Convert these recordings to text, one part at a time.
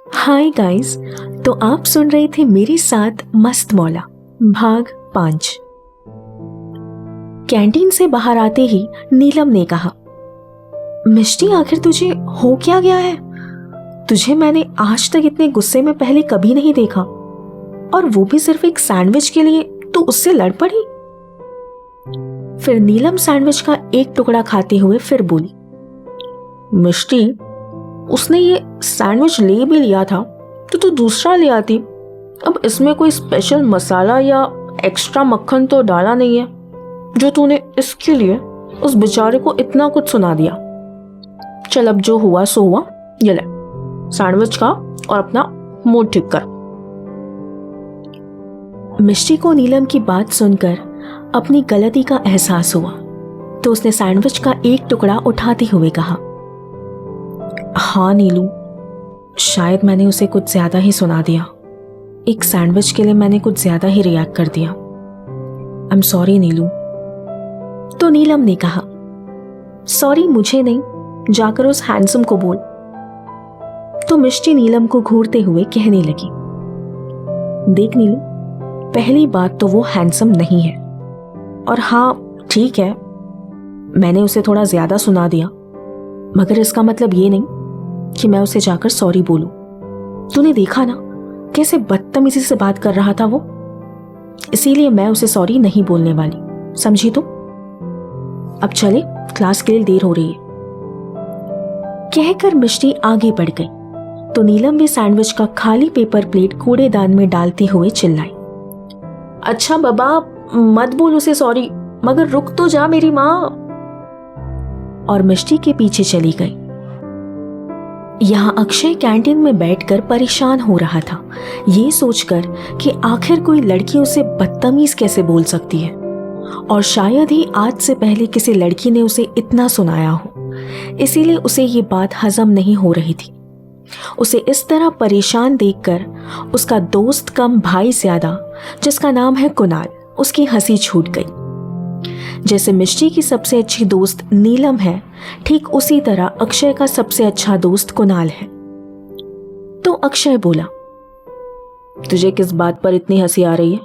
Hi guys. तो आप सुन रहे थे मेरे साथ मस्त मौला भाग 5। कैंटीन से बाहर आते ही नीलम ने कहा, मिष्टी आखिर तुझे हो क्या गया है? तुझे मैंने आज तक इतने गुस्से में पहले कभी नहीं देखा, और वो भी सिर्फ एक सैंडविच के लिए तू उससे लड़ पड़ी। फिर नीलम सैंडविच का एक टुकड़ा खाते हुए फिर बोली, मिष्टी, उसने ये सैंडविच ले भी लिया था तो तू दूसरा ले आती। अब इसमें कोई स्पेशल मसाला या एक्स्ट्रा मक्खन तो डाला नहीं है जो तूने इसके लिए उस बेचारे को इतना कुछ सुना दिया। चल, अब जो हुआ सो हुआ, ये ले सैंडविच खा और अपना मूड ठीक कर। मिष्टी को नीलम की बात सुनकर अपनी गलती का एहसास हुआ तो उसने सैंडविच का एक टुकड़ा उठाते हुए कहा, हाँ नीलू, शायद मैंने उसे कुछ ज्यादा ही सुना दिया। एक सैंडविच के लिए मैंने कुछ ज्यादा ही रिएक्ट कर दिया। आई एम सॉरी नीलू। तो नीलम ने कहा, सॉरी मुझे नहीं, जाकर उस हैंडसम को बोल। तो मिष्टी नीलम को घूरते हुए कहने लगी, देख नीलू, पहली बात तो वो हैंडसम नहीं है, और हाँ ठीक है, मैंने उसे थोड़ा ज्यादा सुना दिया, मगर इसका मतलब ये नहीं कि मैं उसे जाकर सॉरी बोलूं। तूने देखा ना कैसे बदतमीजी से बात कर रहा था वो, इसीलिए मैं उसे सॉरी नहीं बोलने वाली, समझी तू? अब चले, क्लास के लिए देर हो रही है। कहकर मिष्टी आगे बढ़ गई तो नीलम भी सैंडविच का खाली पेपर प्लेट कूड़ेदान में डालते हुए चिल्लाई, अच्छा बाबा, मत बोल उसे सॉरी, मगर रुक तो जा मेरी माँ। और मिष्टी के पीछे चली गई। यहां अक्षय कैंटीन में बैठकर परेशान हो रहा था, ये सोचकर कि आखिर कोई लड़की उसे बदतमीज कैसे बोल सकती है, और शायद ही आज से पहले किसी लड़की ने उसे इतना सुनाया हो, इसीलिए उसे ये बात हजम नहीं हो रही थी। उसे इस तरह परेशान देखकर उसका दोस्त कम भाई ज्यादा, जिसका नाम है कुणाल, उसकी हंसी छूट गई। जैसे मिष्टी की सबसे अच्छी दोस्त नीलम है, ठीक उसी तरह अक्षय का सबसे अच्छा दोस्त कुणाल है। तो अक्षय बोला, तुझे किस बात पर इतनी हंसी आ रही है?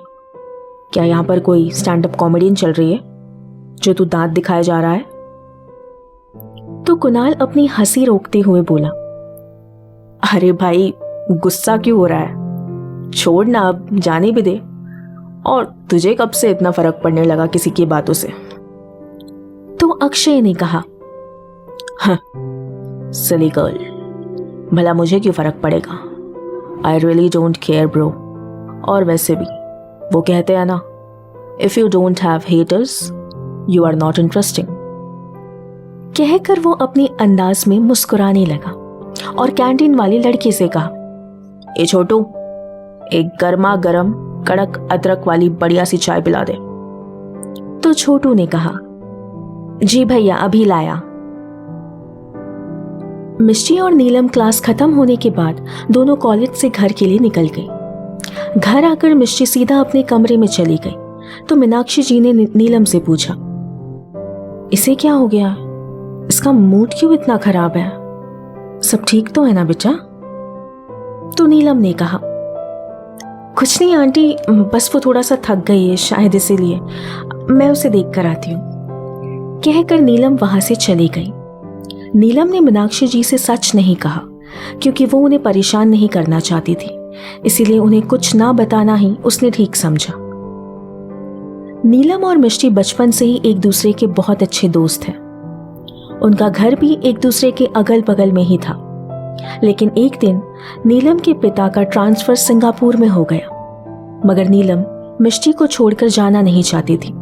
क्या यहाँ पर कोई स्टैंड अप कॉमेडियन चल रही है जो तू दांत दिखाए जा रहा है? तो कुणाल अपनी हंसी रोकते हुए बोला, अरे भाई, गुस्सा क्यों हो रहा है? छोड़ ना, अब जाने भी दे। और तुझे कब से इतना फर्क पड़ने लगा किसी की बातों से? तो अक्षय ने कहा, हाँ सिली गर्ल, भला मुझे क्यों फर्क पड़ेगा? I really don't care bro. और वैसे भी वो कहते हैं ना, if you don't have haters you are not interesting. कहकर वो अपने अंदाज में मुस्कुराने लगा और कैंटीन वाली लड़की से कहा, ए छोटू, एक गर्मा गर्म कड़क अदरक वाली बढ़िया सी चाय पिला दे। तो छोटू ने कहा, जी भैया अभी लाया। मिष्टी और नीलम क्लास खत्म होने के बाद दोनों कॉलेज से घर के लिए निकल गई। घर आकर मिष्टी सीधा अपने कमरे में चली गई तो मीनाक्षी जी ने नीलम से पूछा, इसे क्या हो गया? इसका मूड क्यों इतना खराब है? सब ठीक तो है ना बेटा? तो नीलम ने कहा, कुछ नहीं आंटी, बस वो थोड़ा सा थक गई है शायद, इसीलिए मैं उसे देख कर आती हूँ। कहकर नीलम वहां से चली गई। नीलम ने मीनाक्षी जी से सच नहीं कहा क्योंकि वो उन्हें परेशान नहीं करना चाहती थी, इसीलिए उन्हें कुछ ना बताना ही उसने ठीक समझा। नीलम और मिष्टी बचपन से ही एक दूसरे के बहुत अच्छे दोस्त हैं। उनका घर भी एक दूसरे के अगल बगल में ही था, लेकिन एक दिन नीलम के पिता का ट्रांसफर सिंगापुर में हो गया, मगर नीलम मिष्टी को छोड़कर जाना नहीं चाहती थी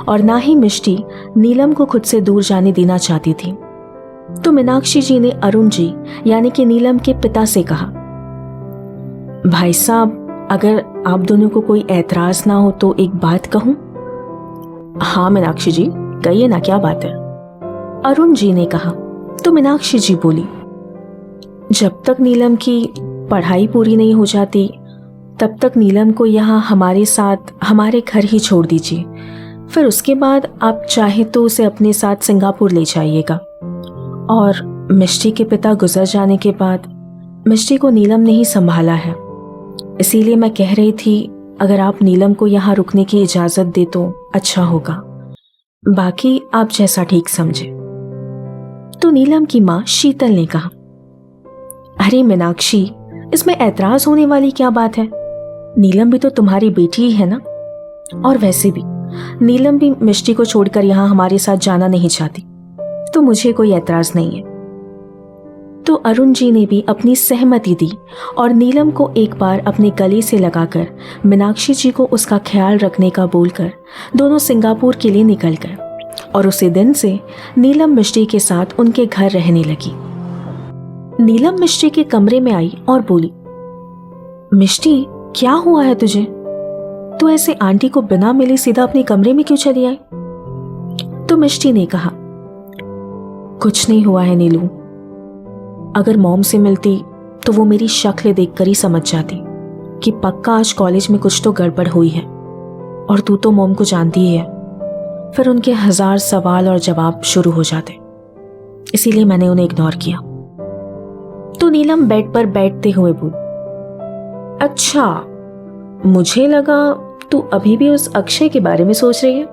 और ना ही मिष्टी नीलम को खुद से दूर जाने देना चाहती थी। तो मीनाक्षी जी ने अरुण जी यानी कि नीलम के पिता से कहा, भाई साहब, अगर आप दोनों को कोई एतराज ना हो तो एक बात कहूं? हाँ मीनाक्षी जी, कहिए ना, क्या बात है? अरुण जी ने कहा। तो मीनाक्षी जी बोली, जब तक नीलम की पढ़ाई पूरी नहीं हो जाती तब तक नीलम को यहाँ हमारे साथ हमारे घर ही छोड़ दीजिए, फिर उसके बाद आप चाहे तो उसे अपने साथ सिंगापुर ले जाइएगा। और मिष्टी के पिता गुजर जाने के बाद मिष्टी को नीलम ने ही संभाला है, इसीलिए मैं कह रही थी अगर आप नीलम को यहाँ रुकने की इजाजत दे तो अच्छा होगा, बाकी आप जैसा ठीक समझे। तो नीलम की माँ शीतल ने कहा, अरे मीनाक्षी, इसमें ऐतराज होने वाली क्या बात है? नीलम भी तो तुम्हारी बेटी ही है ना। और वैसे भी नीलम भी मिष्टी को छोड़कर यहाँ हमारे साथ जाना नहीं चाहती, तो मुझे कोई ऐतराज नहीं है। तो अरुण जी ने भी अपनी सहमति दी और नीलम को एक बार अपने गले से लगाकर मीनाक्षी जी को उसका ख्याल रखने का बोलकर दोनों सिंगापुर के लिए निकल गए। और उसी दिन से नीलम मिष्टी के साथ उनके घर रहने लगी। नीलम मिष्टी के कमरे में आई और बोली, मिष्टी क्या हुआ है तुझे? तू ऐसे आंटी को बिना मिले सीधा अपने कमरे में क्यों चली आई? तो मिष्टी ने कहा, कुछ नहीं हुआ है नीलू, अगर मॉम से मिलती तो वो मेरी शक्ल देखकर ही समझ जाती कि पक्का आज कॉलेज में कुछ तो गड़बड़ हुई है। और तू तो मॉम को जानती ही है, फिर उनके 1000 सवाल और जवाब शुरू हो जाते, इसीलिए मैंने उन्हें इग्नोर किया। तो नीलम बेड पर बैठते हुए बोली, अच्छा, मुझे लगा तू अभी भी उस अक्षय के बारे में सोच रही है।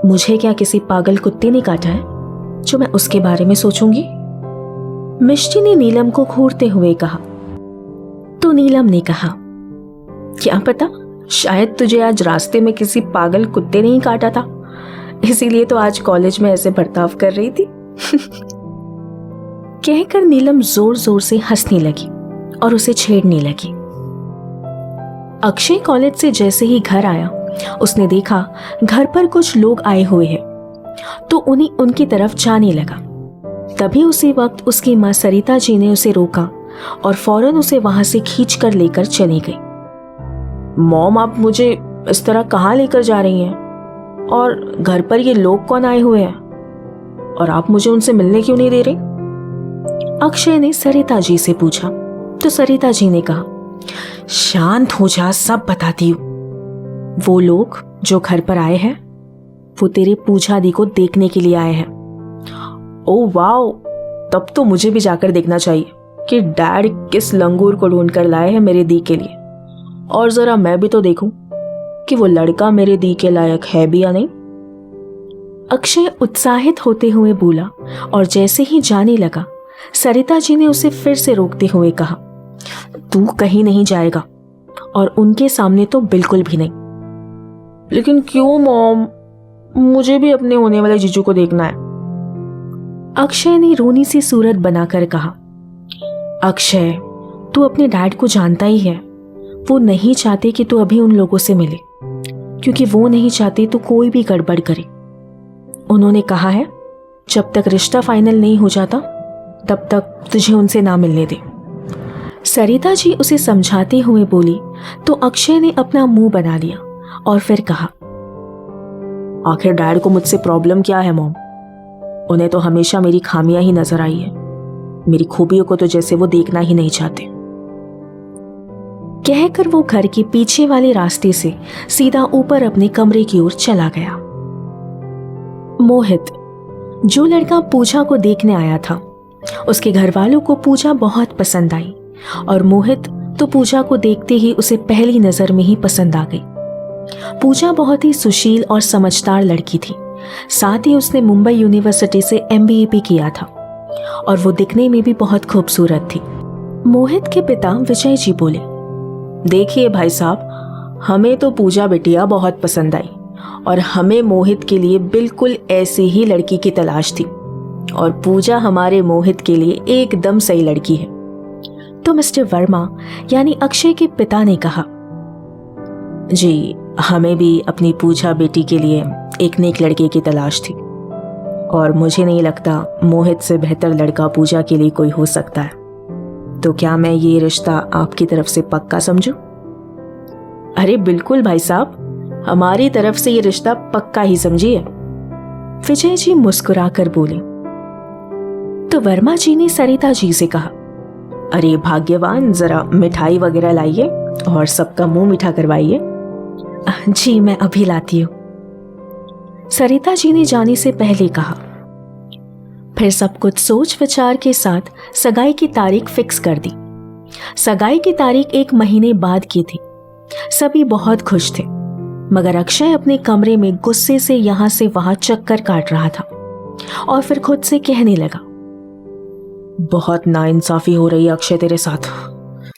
मुझे क्या किसी पागल कुत्ते ने काटा है जो मैं उसके बारे में सोचूंगी? मिष्टी ने नीलम को घूरते हुए कहा। तो नीलम ने कहा, क्या पता, शायद तुझे आज रास्ते में किसी पागल कुत्ते ने ही काटा था, इसीलिए तो आज कॉलेज में ऐसे बर्ताव कर रही थी। कहकर नीलम जोर जोर से हंसने लगी और उसे छेड़ने लगी। अक्षय कॉलेज से जैसे ही घर आया, उसने देखा घर पर कुछ लोग आए हुए हैं, तो उन्हीं उनकी तरफ जाने लगा। तभी उसी वक्त उसकी माँ सरिता जी ने उसे रोका और फौरन उसे वहां से खींच कर लेकर चली गई। मॉम, आप मुझे इस तरह कहाँ लेकर जा रही हैं? और घर पर ये लोग कौन आए हुए हैं? और आप मुझे उनसे मिलने क्यों नहीं दे रही? अक्षय ने सरिता जी से पूछा। तो सरिता जी ने कहा, शांत हो जा, सब बताती हूँ। वो लोग जो घर पर आए हैं वो तेरे पूजा दी को देखने के लिए आए हैं। ओह वाओ, तब तो मुझे भी जाकर देखना चाहिए कि डैड किस लंगूर को ढूंढ कर लाए हैं मेरे दी के लिए, और जरा मैं भी तो देखूं कि वो लड़का मेरे दी के लायक है भी या नहीं। अक्षय उत्साहित होते हुए बोला और जैसे ही जाने लगा, सरिता जी ने उसे फिर से रोकते हुए कहा, तू कहीं नहीं जाएगा, और उनके सामने तो बिल्कुल भी नहीं। लेकिन क्यों मॉम, मुझे भी अपने होने वाले जीजू को देखना है। अक्षय ने रोनी सी सूरत बनाकर कहा, अक्षय, तू अपने डैड को जानता ही है, वो नहीं चाहते कि तू अभी उन लोगों से मिले, क्योंकि वो नहीं चाहते तू कोई भी गड़बड़ करे। उन्होंने कहा है जब तक रिश्ता फाइनल नहीं हो जाता तब तक तुझे उनसे ना मिलने दे। सरिता जी उसे समझाते हुए बोली तो अक्षय ने अपना मुंह बना लिया और फिर कहा, आखिर डैड को मुझसे प्रॉब्लम क्या है मॉम? उन्हें तो हमेशा मेरी खामियां ही नजर आई है, मेरी खूबियों को तो जैसे वो देखना ही नहीं चाहते। कहकर वो घर के पीछे वाले रास्ते से सीधा ऊपर अपने कमरे की ओर चला गया। मोहित, जो लड़का पूजा को देखने आया था, उसके घर वालों को पूजा बहुत पसंद आई और मोहित तो पूजा को देखते ही उसे पहली नजर में ही पसंद आ गई। पूजा बहुत ही सुशील और समझदार लड़की थी। साथ ही उसने मुंबई यूनिवर्सिटी से MBA भी किया था और वो दिखने में भी बहुत खूबसूरत थी। मोहित के पिता विजय जी बोले, देखिए भाई साहब, हमें तो पूजा बिटिया बहुत पसंद आई और हमें मोहित के लिए बिल्कुल ऐसी ही लड़की की तलाश थी, और पूजा हमारे मोहित के लिए एकदम सही लड़की है। तो मिस्टर वर्मा यानी अक्षय के पिता ने कहा, जी, हमें भी अपनी पूजा बेटी के लिए एक नेक लड़के की तलाश थी और मुझे नहीं लगता मोहित से बेहतर लड़का पूजा के लिए कोई हो सकता है। तो क्या मैं ये रिश्ता आपकी तरफ से पक्का समझूं? अरे बिल्कुल भाई साहब, हमारी तरफ से ये रिश्ता पक्का ही समझिए। विजय जी मुस्कुराकर बोले। तो वर्मा जी ने सरिता जी से कहा, अरे भाग्यवान, जरा मिठाई वगैरह लाइए और सबका मुंह मीठा करवाइए। जी, मैं अभी लाती हूँ। सरिता जी ने जाने से पहले कहा। फिर सब कुछ सोच विचार के साथ सगाई की तारीख फिक्स कर दी। सगाई की तारीख 1 महीने बाद की थी। सभी बहुत खुश थे, मगर अक्षय अपने कमरे में गुस्से से यहां से वहां चक्कर काट रहा था और फिर खुद से कहने लगा, बहुत नाइंसाफी हो रही है अक्षय तेरे साथ।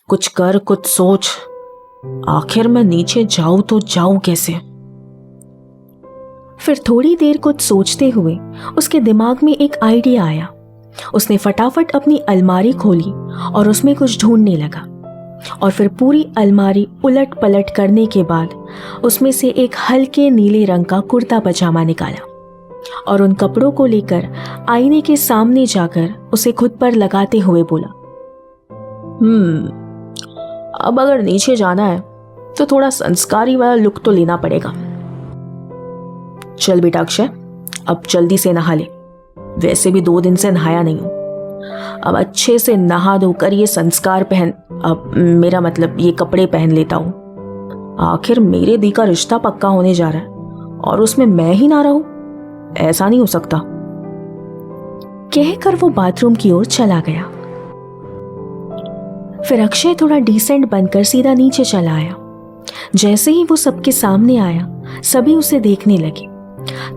कुछ कर, कुछ सोच। आखिर मैं नीचे जाऊं तो जाऊं कैसे? फिर थोड़ी देर कुछ सोचते हुए उसके दिमाग में एक आइडिया आया। उसने फटाफट अपनी अलमारी खोली और उसमें कुछ ढूंढने लगा और फिर पूरी अलमारी उलट पलट करने के बाद उसमें से एक हल्के नीले रंग का कुर्ता पजामा निकाला और उन कपड़ों को लेकर आईने के सामने जाकर उसे खुद पर लगाते हुए बोला, अब अगर नीचे जाना है तो थोड़ा संस्कारी वाला लुक तो लेना पड़ेगा। चल बेटा अक्षय, अब जल्दी से नहा ले। वैसे भी 2 दिन से नहाया नहीं हूं। अब अच्छे से नहा धोकर ये संस्कार पहन, अब मेरा मतलब ये कपड़े पहन लेता हूं। आखिर मेरे दी का रिश्ता पक्का होने जा रहा है और उसमें मैं ही ना रहूं, ऐसा नहीं हो सकता। कहकर वो बाथरूम की ओर चला गया। फिर अक्षय थोड़ा डिसेंट बनकर सीधा नीचे चला आया। जैसे ही वो सबके सामने आया, सभी उसे देखने लगे,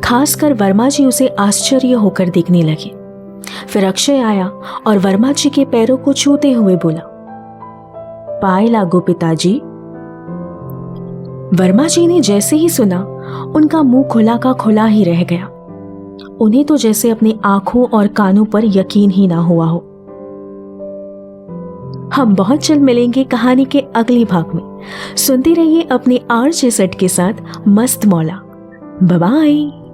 खासकर वर्मा जी उसे आश्चर्य होकर देखने लगे। फिर अक्षय आया और वर्मा जी के पैरों को छूते हुए बोला, पाए लागो पिताजी। वर्मा जी ने जैसे ही सुना, उनका मुंह खुला का खुला ही रह गया। उन्हें तो जैसे अपनी आंखों और कानों पर यकीन ही ना हुआ हो। हम बहुत जल्द मिलेंगे कहानी के अगले भाग में। सुनते रहिए अपने RJ सेट के साथ मस्त मौला। Bye bye.